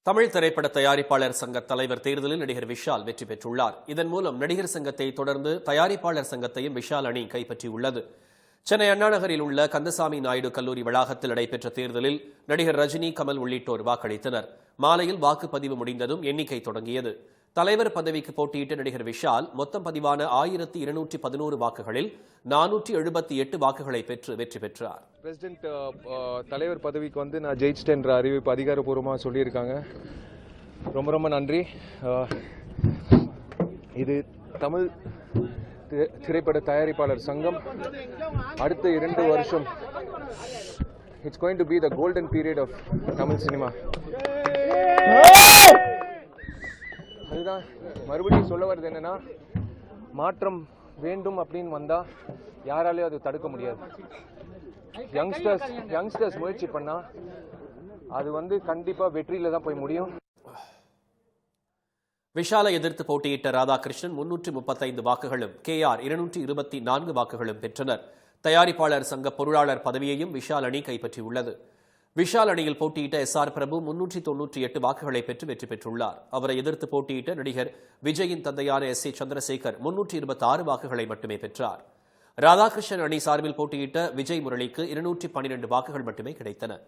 தமிழ் திரைப்பட தயாரிப்பாளர் சங்க தலைவர் தேர்தலில் நடிகர் விஷால் வெற்றி பெற்றுள்ளார். இதன் மூலம் நடிகர் சங்கத்தை தொடர்ந்து தயாரிப்பாளர் சங்கத்தையும் விஷால் அணி கைப்பற்றியுள்ளது. சென்னை அண்ணா நகரில் உள்ள கந்தசாமி நாயுடு கல்லூரி வளாகத்தில் நடைபெற்ற தேர்தலில் நடிகர் ரஜினி, கமல் உள்ளிட்டோர் வாக்களித்தனர். மாலையில் வாக்குப்பதிவு முடிந்ததும் எண்ணிக்கை தொடங்கியது. தலைவர் பதவிக்கு போட்டியிட்ட நடிகர் விஷால் மொத்தம் பதிவான 1211 வாக்குகளில் 478 வாக்குகளை பெற்று வெற்றி பெற்றார். பிரசிடென்ட் தலைவர் பதவிக்கு வந்து நான் ஜெயிச்சிட்டேன்ற அறிவிப்பு அதிகாரப்பூர்வமாக சொல்லியிருக்காங்க. ரொம்ப ரொம்ப நன்றி. இது தமிழ் திரைப்பட தயாரிப்பாளர் சங்கம் அடுத்த 2 வருஷம் it's going to be the golden period of Tamil cinema. அதுதான் மறுபடியும் சொல்ல வருது என்னன்னா, மாற்றம் வேண்டும் அப்படின்னு வந்தா யாராலையும் அது தடுக்க முடியாது. யங்ஸ்டர்ஸ் முயற்சி பண்ணா அது வந்து கண்டிப்பா வெற்றியில தான் போய் முடியும். விஷாலை எதிர்த்து போட்டியிட்ட ராதாகிருஷ்ணன் 335 வாக்குகளும், KR 224 வாக்குகளும் பெற்றனர். தயாரிப்பாளர் சங்க பொருளாளர் பதவியையும் விஷால் அணி கைப்பற்றியுள்ளது. விஷால் அணியில் போட்டியிட்ட SR பிரபு 398 வாக்குகளை பெற்று வெற்றி பெற்றுள்ளார். அவரை எதிர்த்து போட்டியிட்ட நடிகர் விஜயின் தந்தையான SA சந்திரசேகர் 326 வாக்குகளை மட்டுமே பெற்றார். ராதாகிருஷ்ணன் அணி சார்பில் போட்டியிட்ட விஜய் முரளிக்கு 212 வாக்குகள் மட்டுமே கிடைத்தன.